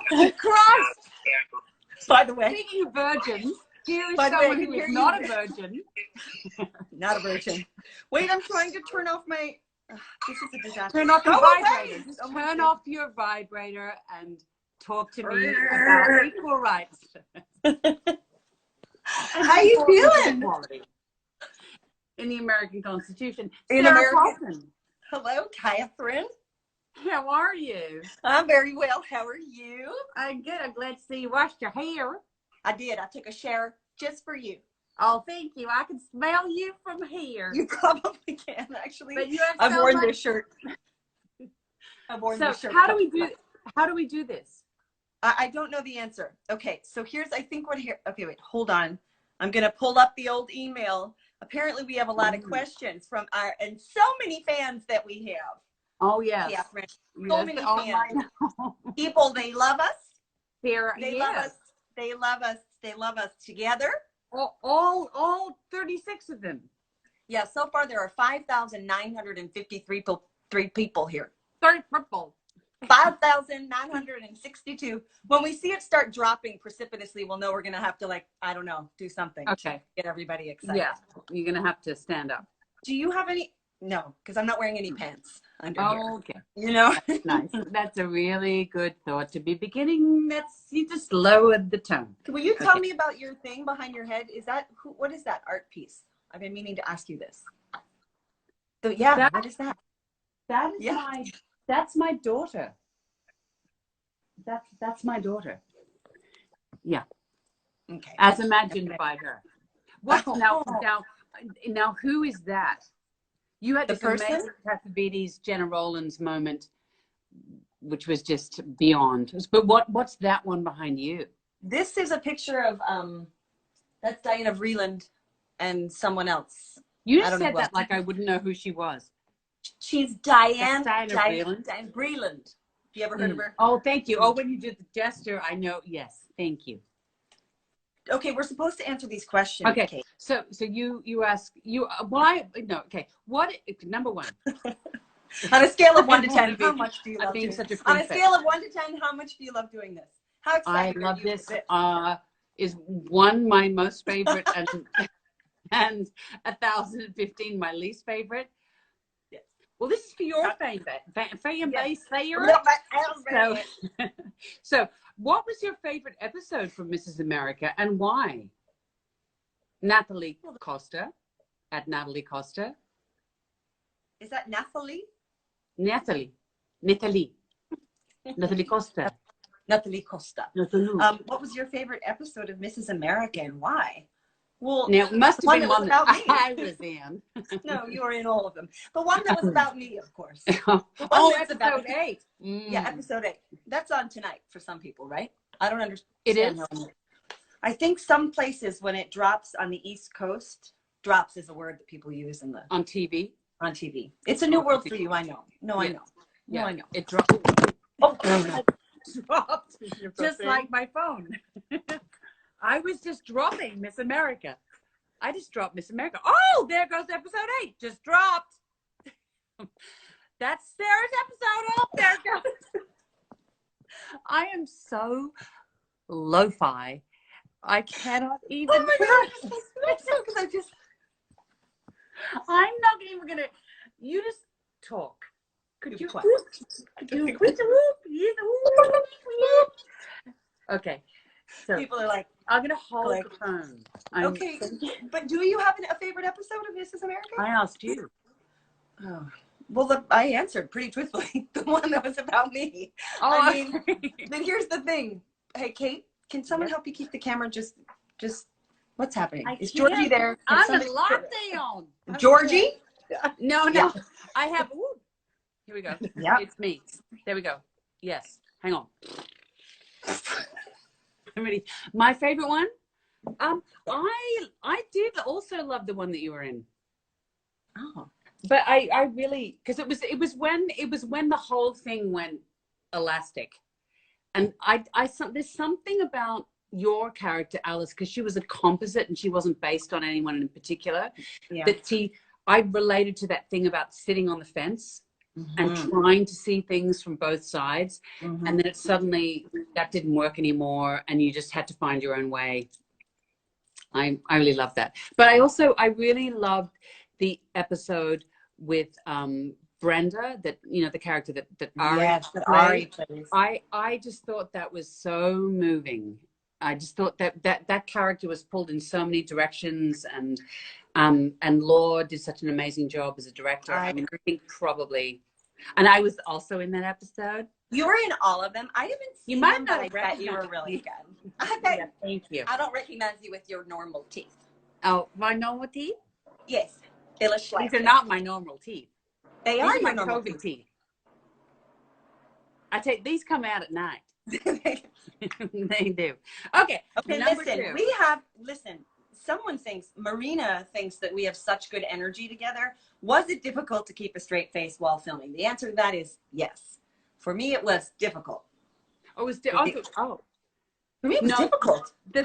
Christ! By the way. Speaking of virgins, here is By the way, someone who is not a virgin. Not a virgin. Wait, I'm trying to turn off my... this is a disaster. Turn off your Go vibrator. away! Just Oh my turn God. off your vibrator and talk to me about equal rights. How you feeling? In the American Constitution. In Sarah American. Paulson. Hello, Catherine. How are you? I'm very well. How are you? I'm good. I'm glad to see you washed your hair. I did. I took a shower just for you. Oh, thank you. I can smell you from here. You probably can, actually. But you have I've so worn much... this shirt. I've worn So this shirt. how do we do this? I don't know the answer. Okay, so here's, I think what here, okay, wait, hold on. I'm going to pull up the old email. Apparently we have a lot of questions from our, and so many fans that we have. Oh, yes. Yeah, friends. Yes. So many fans. People, they love us. They love us. They love us. They love us together. All 36 of them. Yeah, so far there are 5,953 people here. 30 purple. 5,962. When we see it start dropping precipitously, we'll know we're going to have to, like, I don't know, do something. Okay. Get everybody excited. Yeah, you're going to have to stand up. Do you have any? No, because I'm not wearing any pants under here. Okay. You know? That's nice. That's a really good thought to be beginning. You just lowered the tone. Will you tell me about your thing behind your head? Is that, what is that art piece? I've been meaning to ask you this. So, yeah, what is that? That is that's my daughter. That's my daughter. Yeah. Okay. As imagined by her. What now who is that? You had this amazing Cassavetes, Jenna Rollins moment, which was just beyond. But what's that one behind you? This is a picture of that's Diana Vreeland and someone else. You just said that like I wouldn't know who she was. She's Diana Vreeland. Have you ever heard of her? Oh, thank you. Oh, when you did the gesture, I know. Yes, thank you. Okay, we're supposed to answer these questions. Okay, Kate. so you ask why no okay what number one on a scale of 1 to 10, how much do you love being doing such a on a scale of 1 to 10? How much do you love doing this? How excited I love are you this. Is one my most favorite and 1,015 my least favorite. Yes. Well, this is for your favorite. So, what was your favorite episode from Mrs. America and why? Natalie Costa, at Natalie Costa. Is that Nathalie? Natalie Costa. Natalie Costa. Natalie. What was your favorite episode of Mrs. America and why? Well, now, it must have been one that I was in. No, you were in all of them. The one that was about me, of course. Episode 8. Yeah, episode 8. That's on tonight for some people, right? I don't understand. It is? I think some places when it drops on the East Coast, drops is a word that people use in the... On TV? On TV. It's a new world for you, I know. No, I know. No, I know. It dropped. Oh, dropped. Just like my phone. I was just dropping Miss America. I just dropped Miss America. Oh, there goes episode 8. Just dropped. That's Sarah's episode. Oh, there it goes. I am so lo-fi. I cannot even. Oh my God. Because I just. I'm not even gonna. You just talk. Could you? Okay. So people are like, I'm gonna hold the phone. Okay, but do you have a favorite episode of Mrs. America? I asked you. Oh. Well, I answered pretty truthfully. The one that was about me. Oh, I mean, then here's the thing. Hey, Kate, can someone help you keep the camera just what's happening? Is Georgie there? I'm a latte on. Georgie? No. Yeah. I have. Ooh. Here we go. Yeah. It's me. There we go. Yes. Hang on. I'm ready. My favorite one. I did also love the one that you were in. Oh. But I really, because it was when the whole thing went elastic, and there's something about your character Alice, because she was a composite and she wasn't based on anyone in particular. Yeah. I related to that thing about sitting on the fence and trying to see things from both sides, and then it suddenly that didn't work anymore and you just had to find your own way. I really love that. But I really loved the episode with Brenda, that, you know, the character that Ari plays. I just thought that was so moving. I just thought that character was pulled in so many directions, and Law did such an amazing job as a director. I mean, I think probably, and I was also in that episode. You were in all of them. I haven't seen you might them, not but I bet you were really good. I bet, yeah, thank you. I don't recognize you with your normal teeth. Oh, my normal teeth? Yes. These are not my normal teeth. They are my normal COVID teeth. I take these come out at night. They do. Okay. Okay. Listen. Someone thinks, Marina thinks that we have such good energy together. Was it difficult to keep a straight face while filming? The answer to that is yes. For me, it was difficult. Oh, it was difficult. For me, it was difficult. The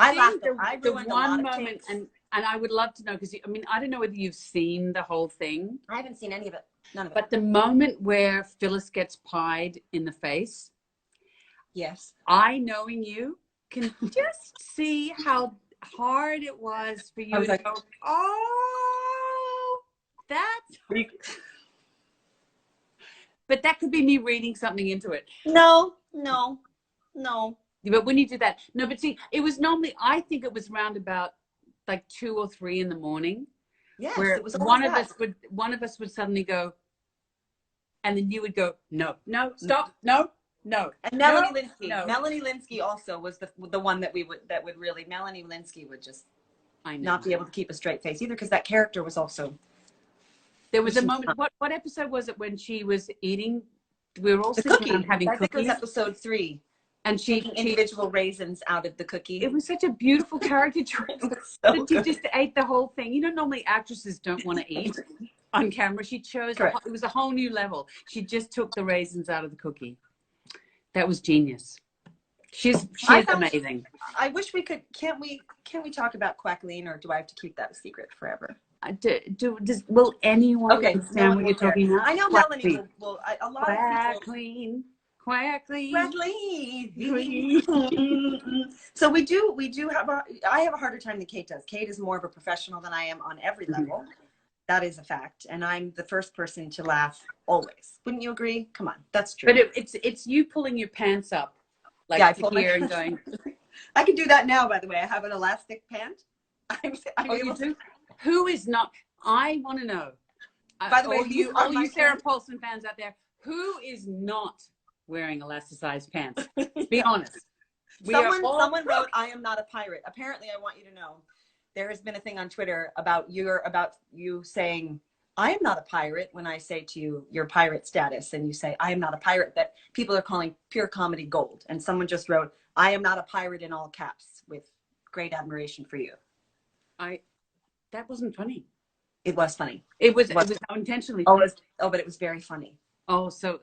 one moment, and I would love to know, because I mean, I don't know whether you've seen the whole thing. I haven't seen any of it. None of it. But the moment where Phyllis gets pied in the face. Yes. I, knowing you, can just see how hard it was for you to go, oh, that's... But that could be me reading something into it. No. But when you do that, no, but see, it was normally, I think it was round about like 2 or 3 in the morning. Yes, where it was one of us would suddenly go, and then you would go, no, stop, no. And Melanie Linsky also was the one that would really, Melanie Linsky would just not be able to keep a straight face either, because that character was also. There was a moment. What episode was it when she was eating? We were all sitting around having cookies. I think it was episode 3. And she taking individual raisins out of the cookie. It was such a beautiful caricature that she just ate the whole thing. You know, normally actresses don't want to eat on camera. She chose. It was a whole new level. She just took the raisins out of the cookie. That was genius. She's amazing. I wish we could. Can't we talk about Quackleen, or do I have to keep that a secret forever? Will anyone understand what you're talking about? I know Melanie will. A lot of people. Quackleen. So I have a harder time than Cate does. Cate is more of a professional than I am on every level. That is a fact. And I'm the first person to laugh always. Wouldn't you agree? Come on. That's true. But it's you pulling your pants up like to here and going. I can do that now, by the way. I have an elastic pant. You do? Who is not? I want to know. By the way, all you Sarah Paulson fans out there, who is not wearing elasticized pants? Be honest. Someone wrote, "I am not a pirate." Apparently, I want you to know, there has been a thing on Twitter about you saying, "I am not a pirate," when I say to you your pirate status, and you say, "I am not a pirate," that people are calling pure comedy gold. And someone just wrote, "I am not a pirate," in all caps, with great admiration for you. That wasn't funny. It was funny. It was intentionally funny. But it was very funny. Oh, so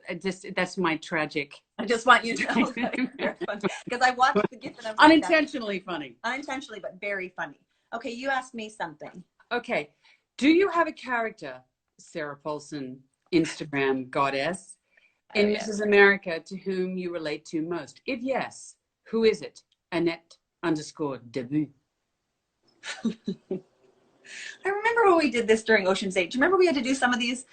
that's my tragic. I just want you to know because I watched the gift and I'm unintentionally funny. Unintentionally, but very funny. Okay, you asked me something. Okay, do you have a character, Sarah Paulson, Instagram goddess, in Mrs. America to whom you relate to most? If yes, who is it? Annette_debut. I remember when we did this during Ocean's 8. Do you remember we had to do some of these?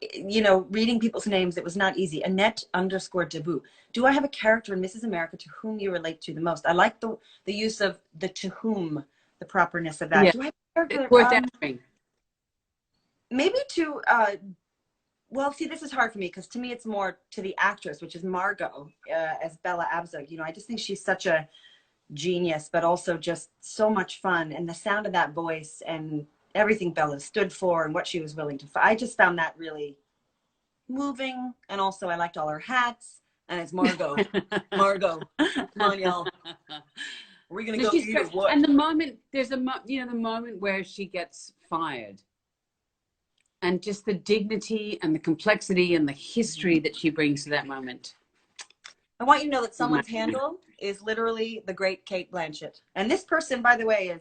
Reading people's names, it was not easy. Annette_debut. Do I have a character in Mrs. America to whom you relate to the most? I like the use of the to whom, the properness of that. Yeah. Do I have a character? It's worth answering. Maybe to, well, see, this is hard for me because to me it's more to the actress, which is Margot as Bella Abzug. I just think she's such a genius, but also just so much fun. And the sound of that voice and everything Bella stood for and what she was willing to I just found that really moving. And also I liked all her hats. And it's Margot. Margot, come on, y'all. Are we gonna go eat or what? And the moment the moment where she gets fired, and just the dignity and the complexity and the history that she brings to that moment. I want you to know that someone's handle is literally the great Cate Blanchett. And this person, by the way,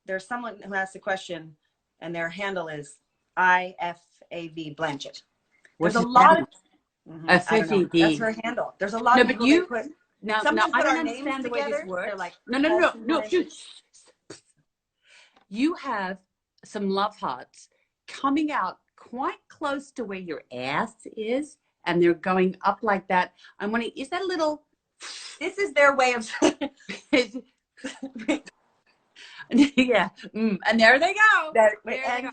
there's someone who asked a question, and their handle is IFAV Blanchett. There's a lot of FAVD. That's her handle. There's a lot of people Now, Sometimes I put don't our names understand the way this together. works. They're like No. Paulson. You have some love hearts coming out quite close to where your ass is, and they're going up like that. I'm wondering, is that a little? This is their way of. Yeah, and there they go. There they go.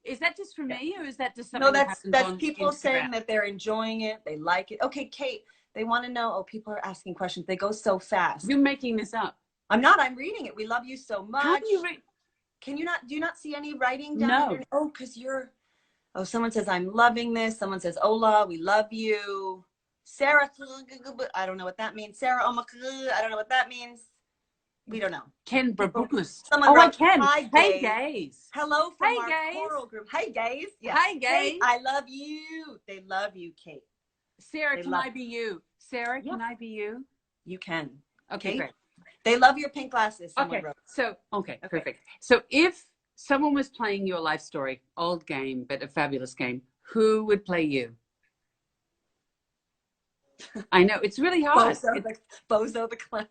Is that just for me, or is that just something? No, that's on people Instagram? saying that they're enjoying it, they like it. Okay, Cate, they want to know. Oh, people are asking questions. They go so fast. You're making this up. I'm not. I'm reading it. We love you so much. How do you read? Can you not? Do you not see any writing down No. there? Oh, because you're. Oh, someone says I'm loving this. Someone says Ola, we love you. Sarah, I don't know what that means. Sarah, I don't know what that means. We don't know. Ken Brabukus. Someone wrote, Ken. Hi, Hey, gays. gays. Hello from our gays. choral group. Hey, gays. Yeah. Hi, gays. Cate, I love you. They love you, Cate. Sarah, can I be you? Sarah, can I be you? You can. Okay, Cate? great. They love your pink glasses. Okay, so, perfect. So if someone was playing your life story, old game, but a fabulous game, who would play you? I know, it's really hard. Bozo the clown.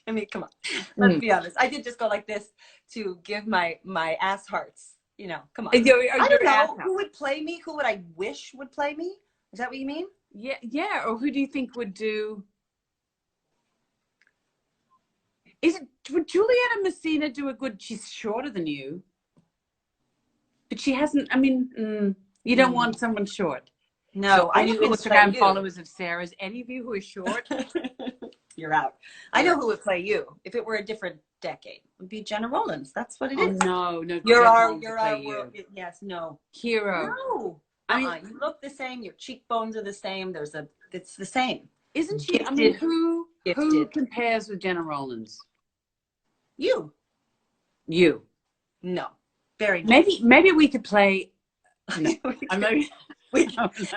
I mean, come on. Let's be honest. I did just go like this to give my ass hearts. You know, come on. I don't know. Who would play me? Who would I wish would play me? Is that what you mean? Yeah. Or who do you think would do? Would Juliana Messina do a good? She's shorter than you, but she hasn't. I mean, you don't want someone short. No, so I know who would play you. Instagram followers of Sarah's. Any of you who are short, you're out. I know who would play you if it were a different decade. It would be Jenna Rollins. That's what it is. No. You're our world. Yes, no. Hero. No. I mean, you look the same. Your cheekbones are the same. It's the same. Isn't she? Gifted. I mean, who compares with Jenna Rollins? You. No. Very. Maybe we could play. No.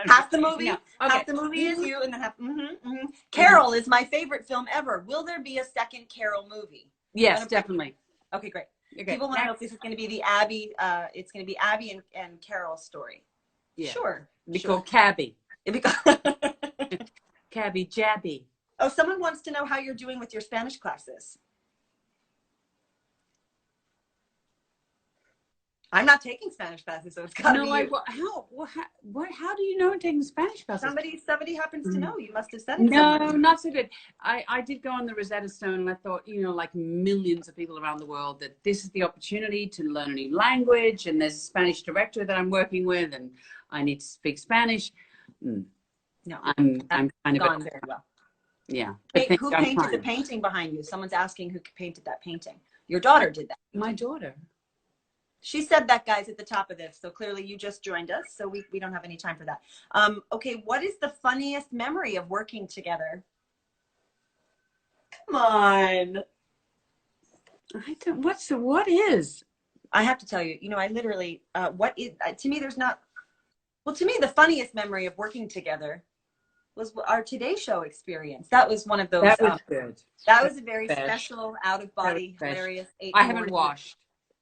Half the movie. No. Okay. Half the movie is you, and then half. Carol is my favorite film ever. Will there be a second Carol movie? Yes, definitely. Okay, great. Okay. People want to know if this is going to be the Abby. It's going to be Abby and Carol's story. Yeah. Sure. It'd be called Cabby. Cabby Jabby. Oh, someone wants to know how you're doing with your Spanish classes. I'm not taking Spanish classes, so it's got to be you. How do you know I'm taking Spanish classes? Somebody happens to know. You must have said it. No, not so good. I did go on the Rosetta Stone, and I thought, like millions of people around the world, that this is the opportunity to learn a new language, and there's a Spanish director that I'm working with, and I need to speak Spanish. No, I'm kind of gone very well. Yeah. Who painted the painting behind you? Someone's asking who painted that painting. Your daughter did that. My daughter. She said that, guys, at the top of this. So clearly you just joined us. So we don't have any time for that. Okay, what is the funniest memory of working together? Come on. I don't. What is? I have to tell you. I literally. What is? To me, there's not. Well, to me, the funniest memory of working together was our Today Show experience. That was one of those. That was good. That was a very special, out of body, hilarious. I haven't washed.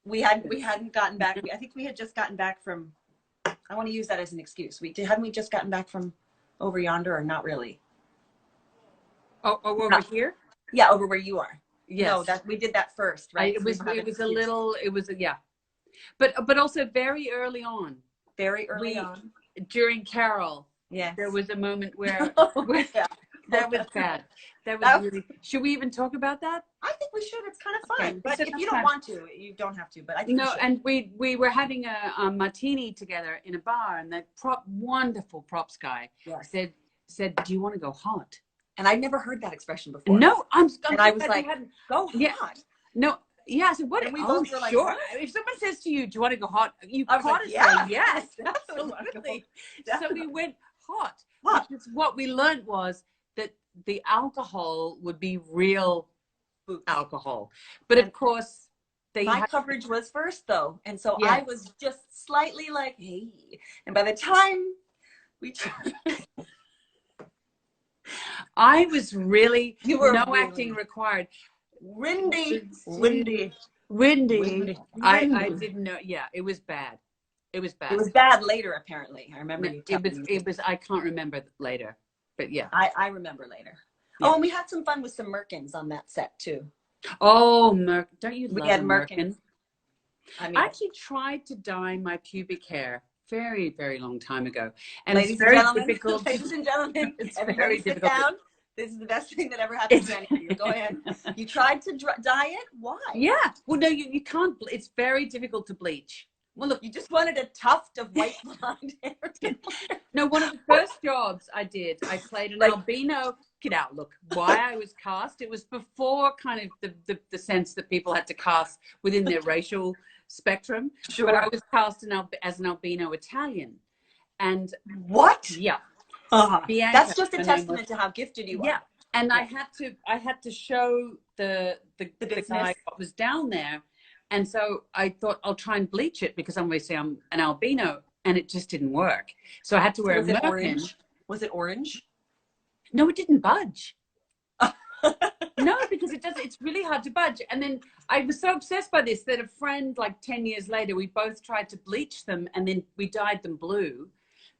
We hadn't gotten back. I think we had just gotten back from. I want to use that as an excuse. Hadn't we just gotten back from over yonder, or not really? Oh, over here? Yeah, over where you are. Yes. No, we did that first, right? It was yeah, but also very early on. Very early on. During Carol. Yes. There was a moment where that was bad. That was really. Should we even talk about that? I think we should. It's kind of fun. Okay. But if you don't want to, you don't have to. But I think no. And we were having a martini together in a bar, and the wonderful props guy said, "Do you want to go hot?" And I'd never heard that expression before. No, I was like, "Go hot." No. Yeah, I said, what? And we both were like, sure. What? If someone says to you, do you want to go hot? You I was like, yeah. Say yes, absolutely. So we went hot. Which is what we learned was that the alcohol would be real alcohol. But of course, my coverage was first, though. And so I was just slightly like, hey. And by the time we I was really, acting required. Windy. I didn't know. Yeah, it was bad. It was bad. It was bad later, apparently. I remember it was. I can't remember later. But yeah. I remember later. Yeah. Oh, and we had some fun with some Merkins on that set too. Oh, don't you We love had a Merkins. I actually tried to dye my pubic hair very, very long time ago. And ladies it's very and gentlemen, difficult. ladies and gentlemen, It's everybody very sit difficult. down. This is the best thing that ever happened to any of you. Go ahead. You tried to dye it? Why? Yeah. Well, no, you can't. It's very difficult to bleach. Well, look, you just wanted a tuft of white blonde hair. No, one of the first jobs I did, I played an albino. Get out. Look, why I was cast. It was before kind of the sense that people had to cast within their racial spectrum. Sure. But I was cast as an albino Italian. And what? Yeah. Bianca, that's just a testament to how gifted you are. Yeah. And I had to show the guy what was down there. And so I thought I'll try and bleach it because obviously I'm an albino, and it just didn't work. So I had to wear a merkin. Orange? Was it orange? No, it didn't budge. No, because it's really hard to budge. And then I was so obsessed by this that a friend, like 10 years later, we both tried to bleach them and then we dyed them blue,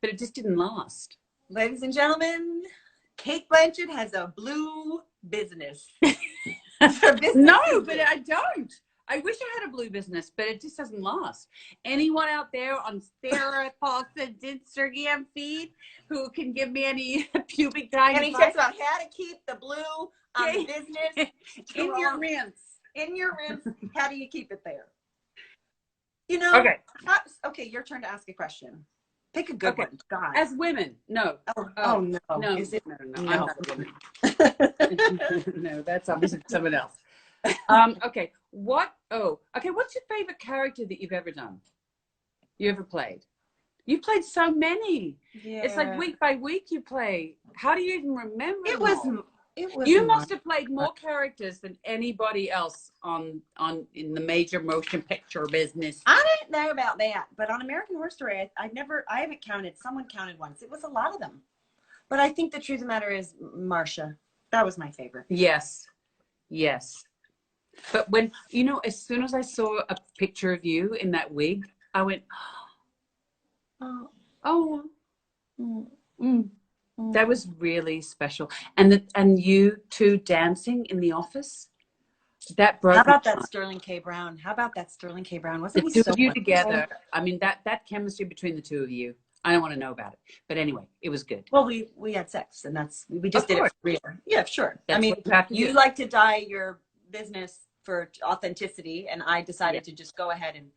but it just didn't last. Ladies and gentlemen, Cate Blanchett has a blue business. No, but I don't. I wish I had a blue business, but it just doesn't last. Anyone out there on Sarah Paulson's Instagram feed who can give me any pubic dye? Any tips about how to keep the blue on the business? In your rinse. In your rinse. How do you keep it there? You know. Okay. Okay, your turn to ask a question. Pick a good one. God. As women, no. Oh no. No. Is it? No. No. I'm not a woman. No, that's obviously someone else. Okay. What's your favorite character that you've ever done? You ever played? You played so many. Yeah. It's like week by week you play. How do you even remember? It was. You must have played more characters than anybody else in the major motion picture business. I didn't know about that, but on American Horror Story, I haven't counted. Someone counted once. It was a lot of them. But I think the truth of the matter is Marcia. That was my favorite. Yes. But when, as soon as I saw a picture of you in that wig, I went, that was really special. And you two dancing in the office, that broke. How about that Sterling K. Brown? Wasn't he so you together? I mean, that chemistry between the two of you. I don't want to know about it, but anyway, it was good. Well, we had sex, and we just did it for real. Yeah, sure. That's you like to dye your business for authenticity, and I decided to just go ahead and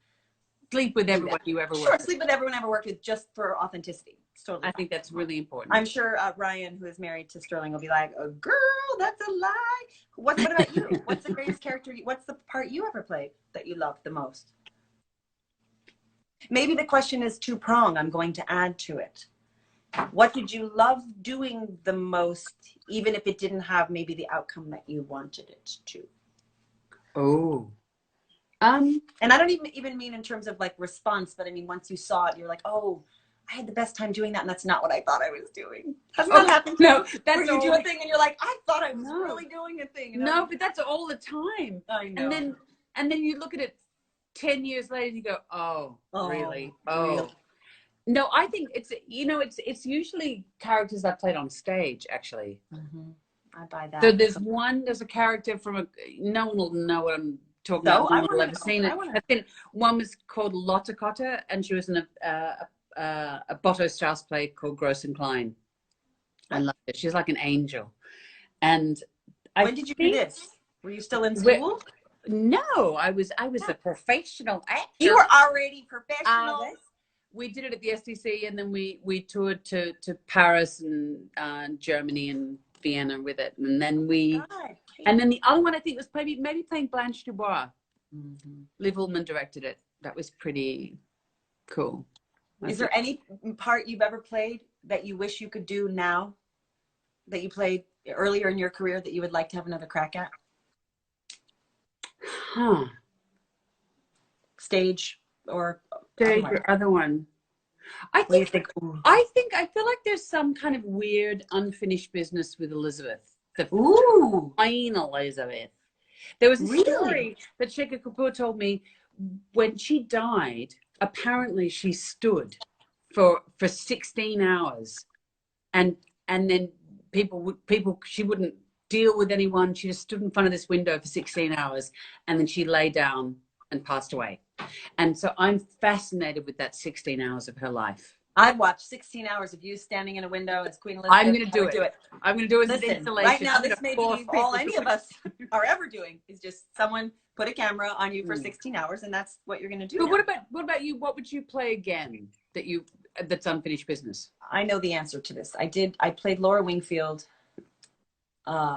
sleep with everyone you ever worked with. Sure, sleep with everyone I ever worked with just for authenticity. Totally. I think that's really important. I'm sure Ryan, who is married to Sterling, will be like, "Oh, girl, that's a lie." What about you? What's the greatest character? What's the part you ever played that you loved the most? Maybe the question is two-pronged. I'm going to add to it. What did you love doing the most, even if it didn't have maybe the outcome that you wanted it to? Oh. And I don't even mean in terms of like response, but I mean, once you saw it, you're like, oh, I had the best time doing that, and that's not what I thought I was doing. Hasn't that happened to you? That's where you do a thing and you're like, I thought I was really doing a thing. No, but that's all the time. I know. And then you look at it 10 years later and you go, oh really? Oh. Really? No, I think it's usually characters I played on stage, actually. Mm-hmm. I buy that. So there's a character from no one will know what I'm talking about. No one will ever seen it. I think one was called Lotte Cotter, and she was in a Botto Strauss play called Gross and Klein. I loved it. She's like an angel. And when did you do this? Were you still in school? No, I was a professional actor. You were already professional. We did it at the SDC, and then we toured to Paris and Germany and Vienna with it, and then the other one I think was maybe playing Blanche Dubois. Mm-hmm. Liv Ullmann directed it. That was pretty cool. Is there any part you've ever played that you wish you could do now, that you played earlier in your career that you would like to have another crack at? Stage or other one. I feel like there's some kind of weird unfinished business with Elizabeth. The fine Elizabeth. There was a story that Shekhar Kapoor told me when she died. Apparently, she stood for 16 hours, and then she wouldn't deal with anyone. She just stood in front of this window for 16 hours and then she lay down and passed away. And so I'm fascinated with that 16 hours of her life. I'd watch 16 hours of you standing in a window as Queen Elizabeth. I'm going to do it. I'm going to do it as an installation. Right now, this may be all any of us are ever doing is just someone put a camera on you for 16 hours, and that's what you're going to do. But what about you? What would you play again that's unfinished business? I know the answer to this. I played Laura Wingfield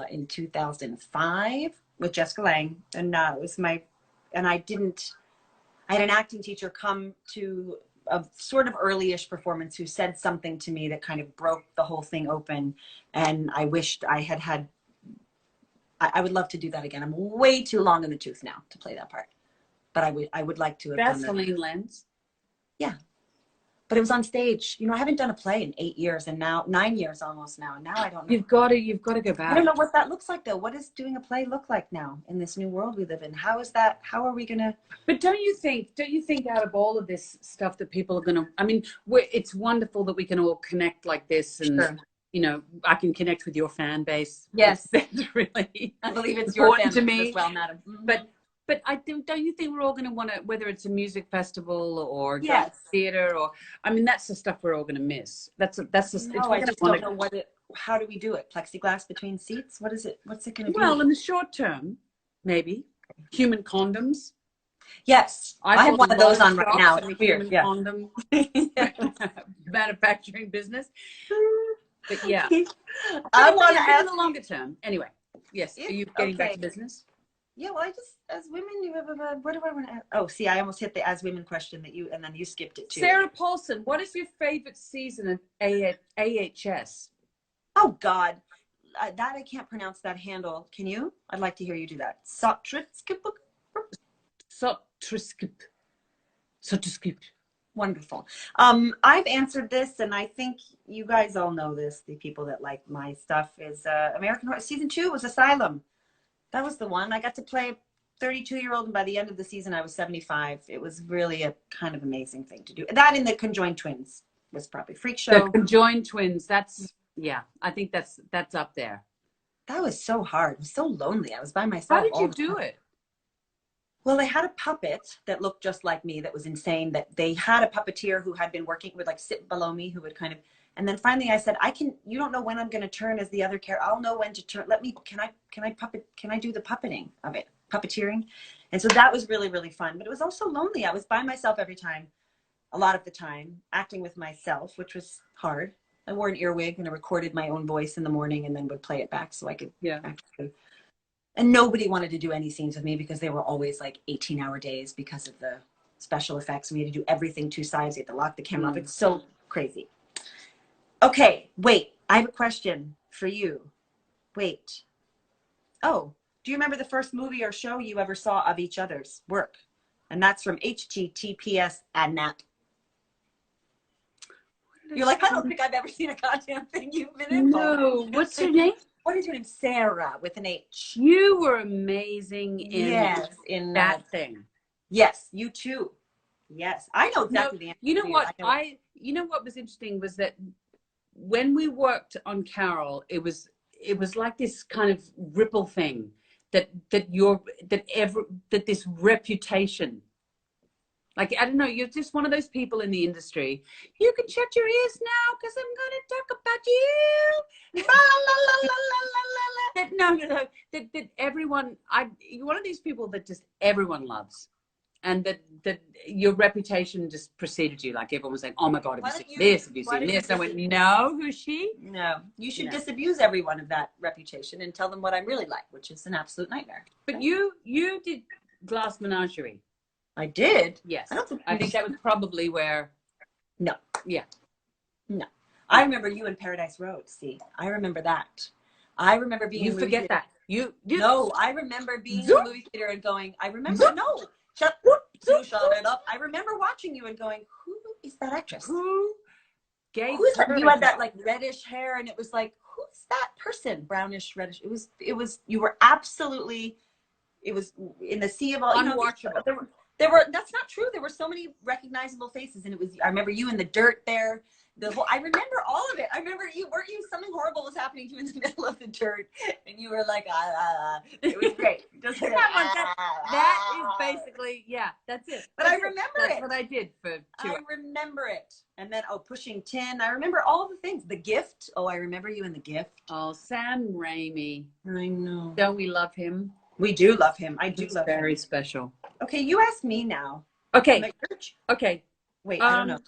in 2005 with Jessica Lange, and it was I had an acting teacher come to a sort of early-ish performance who said something to me that kind of broke the whole thing open. And I wished I had, I would love to do that again. I'm way too long in the tooth now to play that part, but I would like to have done that. Vaseline lens. Yeah. But it was on stage. You know, I haven't done a play in 8 years and now 9 years almost now. And now I don't know. You've got to go back. I don't know what that looks like though. What does doing a play look like now in this new world we live in? How is that? How are we going to? But don't you think out of all of this stuff that people are going to, I mean, it's wonderful that we can all connect like this and, sure. You know, I can connect with your fan base. Yes. That's really I believe it's your fan to me as well, madam. Mm-hmm. But don't you think we're all going to want to, whether it's a music festival or yes. theater or, I mean, that's the stuff we're all going to miss. That's just, no, I just don't know how do we do it? Plexiglass between seats? What is it? What's it going to be? Well, in the short term, maybe human condoms. Yes. I have one of those on right now. It's weird. Yeah. Condom manufacturing business. But yeah. I want to ask in the longer term. Anyway, yes. Are you getting back to business? Yeah, well, as women, what do I want to ask? Oh, see, I almost hit the as women question and then you skipped it too. Sarah Paulson, what is your favorite season of AHS? Oh, God. That I can't pronounce that handle. Can you? I'd like to hear you do that. Sotriskip. Wonderful. I've answered this, and I think you guys all know this. The people that like my stuff is American Horror. Season 2 was Asylum. That was the one. I got to play a 32-year-old, and by the end of the season, I was 75. It was really a kind of amazing thing to do. That and the Conjoined Twins was probably Freak Show. The Conjoined Twins. Yeah, I think that's up there. That was so hard. It was so lonely. I was by myself. How did you do it? Well, they had a puppet that looked just like me. That was insane. That they had a puppeteer who had been working, would like sit below me, who would kind of. And then finally I said, you don't know when I'm going to turn as the other character. I'll know when to turn. Can I do the puppeting of it? Puppeteering. And so that was really, really fun. But it was also lonely. I was by myself every time, a lot of the time, acting with myself, which was hard. I wore an earwig and I recorded my own voice in the morning and then would play it back so I could actually. And nobody wanted to do any scenes with me because they were always like 18-hour days because of the special effects. We had to do everything 2 sides. You had to lock the camera off. It's so crazy. Okay, wait. I have a question for you. Wait. Oh, do you remember the first movie or show you ever saw of each other's work? And that's from HTTPS ADNAP. You're like, I don't think I've ever seen a goddamn thing you've been in. No. What's your name? What is your name? Sarah with an H. You were amazing in that thing. Yes, you too. Yes, I know exactly the answer. You know what? You know what was interesting was that when we worked on Carol, it was like this kind of ripple thing that this reputation. Like, I don't know, you're just one of those people in the industry. You can shut your ears now because I'm going to talk about you. That everyone, you're one of these people that just everyone loves. And that your reputation just preceded you. Like everyone was saying, oh my God, have you seen this? Have you seen this? I went, no, who's she? No, you should disabuse everyone of that reputation and tell them what I'm really like, which is an absolute nightmare. But you did Glass Menagerie. I did? Yes. I think that was probably where. No. Yeah. No. I remember you in Paradise Road. See, I remember that. I remember being. You forget that. No, I remember being in the movie theater and going. I remember. No, shut it up. I remember watching you and going, who is that actress? Who is that? You had that like reddish hair, and it was like, who's that person? Brownish, reddish. It was. You were absolutely. It was in the sea of all. Unwatchable. That's not true. There were so many recognizable faces, and I remember you in the dirt there. I remember all of it. I remember weren't you, something horrible was happening to you in the middle of the dirt, and you were like, It was great. Just like, that is basically, yeah, that's it. But I remember it. That's what I did for 2 hours. I remember it. And then, pushing tin. I remember all the things. The Gift. Oh, I remember you in The Gift. Oh, Sam Raimi. I know. Don't we love him? We do love him. I do love him. Very special. Okay, you ask me now. Okay. Okay. Wait, I don't know.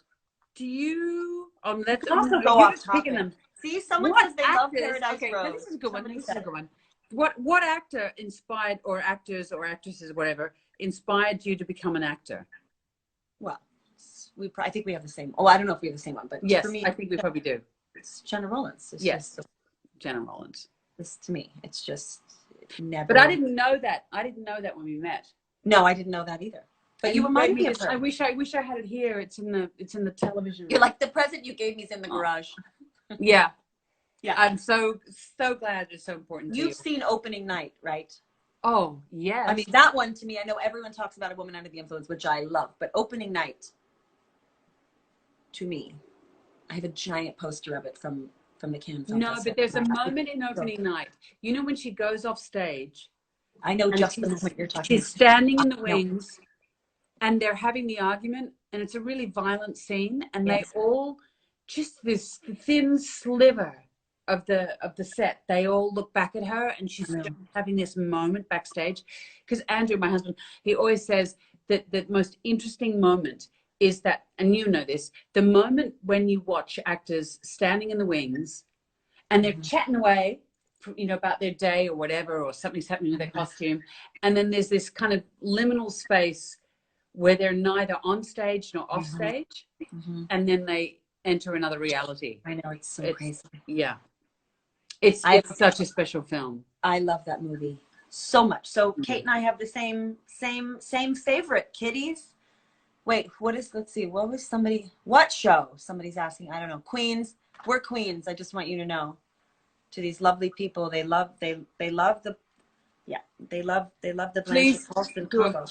Do you? Let's also go off topic. Them. See, someone says they love Paradise Rose. This is a good one. This is a good one. What actor inspired, or actors or actresses, whatever, inspired you to become an actor? Well, I think we have the same. Oh, I don't know if we have the same one, but yes, for me, I think we probably do. It's Jenna Rollins. Jenna Rollins. This to me, it's just never. But I didn't know that. I didn't know that when we met. No, I didn't know that either. But you remind me of her. I wish I had it here. It's in the television. You're like, the present you gave me is in the garage. Yeah. Yeah. I'm so glad it's so important to you. You've seen Opening Night, right? Oh, yes. I mean, that one to me, I know everyone talks about A Woman Under the Influence, which I love, but Opening Night, to me, I have a giant poster of it from the Cannes Film Festival. But there's a moment in Opening Night. You know when she goes off stage? I know just the moment you're talking about. She's standing in the wings, and they're having the argument, and it's a really violent scene, and they all, just this thin sliver of the set, they all look back at her, and she's just having this moment backstage. Because Andrew, my husband, he always says that the most interesting moment is that, and you know this, the moment when you watch actors standing in the wings and they're chatting away, about their day or whatever, or something's happening with their costume, and then there's this kind of liminal space where they're neither on stage nor off stage, and then they enter another reality. I know, it's so crazy. Yeah. It's such a special film. I love that movie so much. So Cate and I have the same favorite, kiddies. Wait, let's see, what show? Somebody's asking, I don't know. Queens. We're Queens. I just want you to know. To these lovely people, they love the Blanchett, Paulson combo.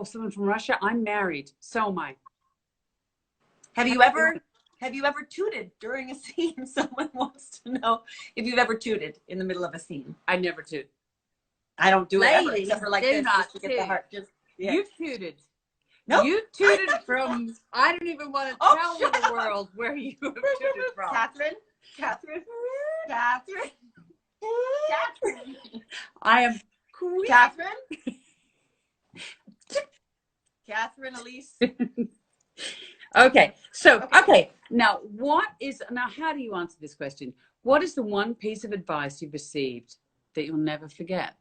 Someone from Russia. I'm married. So am I. Have you ever tooted during a scene? Someone wants to know if you've ever tooted in the middle of a scene. I never toot. I don't do it ever, except for like this, just to get the heart. You tooted. No, you tooted from. I don't even want to tell the world where you have tooted from. Catherine. I am queen. Catherine Elise. Okay. So, okay. Now, how do you answer this question? What is the one piece of advice you've received that you'll never forget?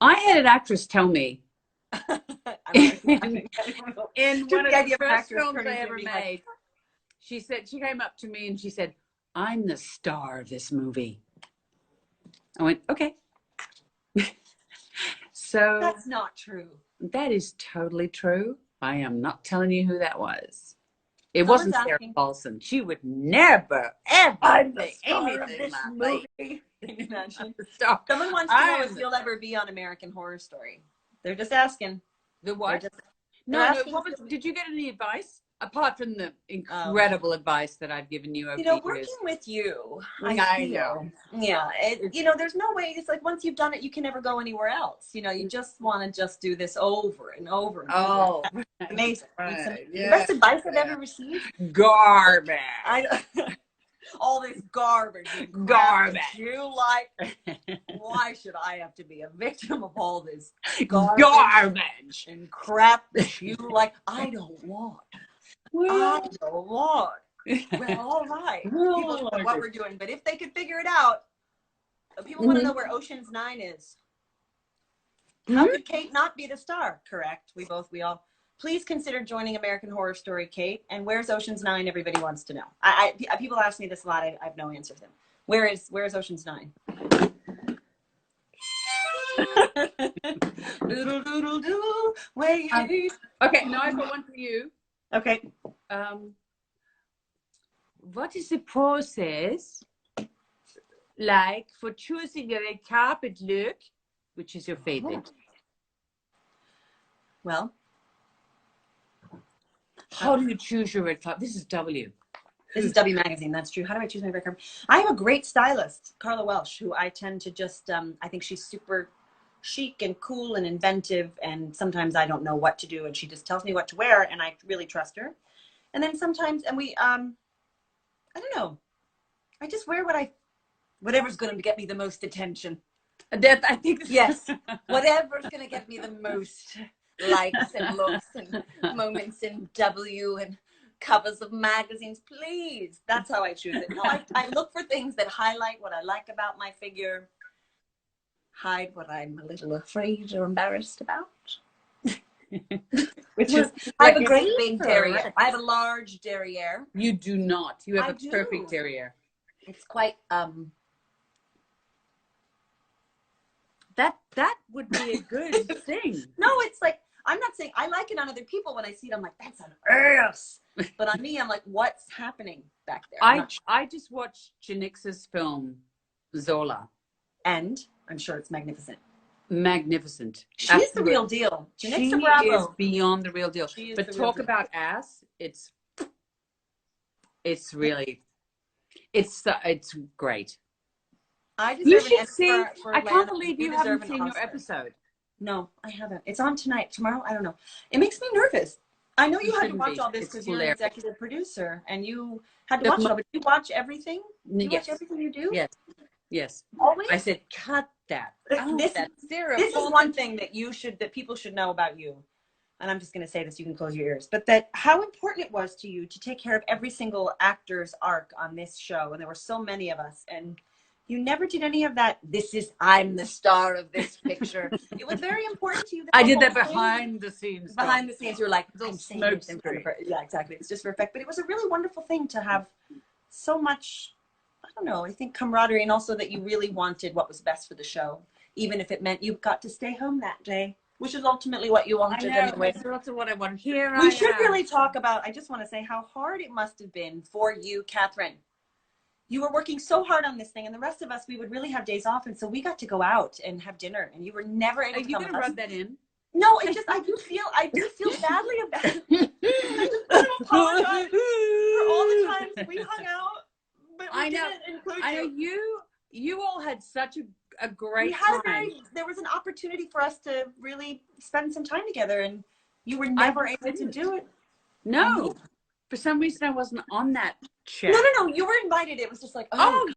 I had an actress tell me in one of the first films I ever made. She came up to me and she said, "I'm the star of this movie." I went, "Okay." So that's not true. That is totally true. I am not telling you who that was. It wasn't Sarah Paulson. She would never, ever say anything like that. Imagine. Someone wants to know if you'll ever be on American Horror Story. They're just asking. The what? Did you get any advice? Apart from the incredible advice that I've given you over the years. Working with you, I know. Yeah, there's no way. It's like once you've done it, you can never go anywhere else. You just want to just do this over and over and over. Oh, amazing. Right. The best advice I've ever received? Garbage. All this garbage. You why should I have to be a victim of all this garbage and crap that you like? I don't want. Well, all right. People know what we're doing, but if they could figure it out, people want to know where Ocean's 9 is. How could Cate not be the star? Correct. We all. Please consider joining American Horror Story, Cate. And where's Ocean's 9? Everybody wants to know. People ask me this a lot. I have no answer for them. Where's Ocean's 9? Doodle doodle doo. Wait. Okay, now I've got one for you. Okay. What is the process like for choosing a carpet look Which is your favorite? Well, how do you choose your red carpet? This is W. This is W Magazine. That's true. How do I choose my red carpet? I have a great stylist, Carla Welsh, who I tend to just, I think she's super chic and cool and inventive. And sometimes I don't know what to do. And she just tells me what to wear. And I really trust her. And then sometimes, and we, I don't know. I just wear whatever's going to get me the most attention. That, I think. Yes. Whatever's going to get me the most likes and looks and moments in W and covers of magazines, please. That's how I choose it. No, I look for things that highlight what I like about my figure, hide what I'm a little afraid or embarrassed about. Which is, I have a great big derriere. I have a large derriere. You do not. You have a perfect derriere. It's quite that would be a good thing. No, it's like, I'm not saying, I like it on other people. When I see it, I'm like, that's an ass. But on me, I'm like, what's happening back there? I just watched Janix's film, Zola. And I'm sure it's magnificent. Magnificent. She's the real deal. She is beyond the real deal. But talk about ass, it's really, it's great. You should see. I can't believe you haven't seen your episode. No, I haven't. It's on tonight. Tomorrow, I don't know. It makes me nervous. I know you had to watch all this because you're an executive producer and you had to watch it all. But you watch everything? You watch everything you do? Yes. Yes. Always? I said, cut that. This is one thing that people should know about you. And I'm just going to say this, you can close your ears, but that how important it was to you to take care of every single actor's arc on this show. And there were so many of us. And you never did any of that. I'm the star of this picture. It was very important to you. I did that behind the scenes. Behind the scenes, you were like, I'm saying this in front of her. Yeah, exactly. It's just for effect. But it was a really wonderful thing to have so much, I don't know, I think camaraderie, and also that you really wanted what was best for the show, even if it meant you got to stay home that day, which is ultimately what you wanted anyway. That's also what I want to hear. We should really talk about, I just want to say how hard it must have been for you, Catherine. You were working so hard on this thing, and the rest of us, we would really have days off, and so we got to go out and have dinner, and you were never able to come with us. Are you going to rub that in? No, I do feel badly about it. I just want to apologize for all the times we hung out, but we didn't include you. I know you all had such a great time. There was an opportunity for us to really spend some time together, and you were never able to do it. No. For some reason, I wasn't on that chat. No. You were invited. It was just like, oh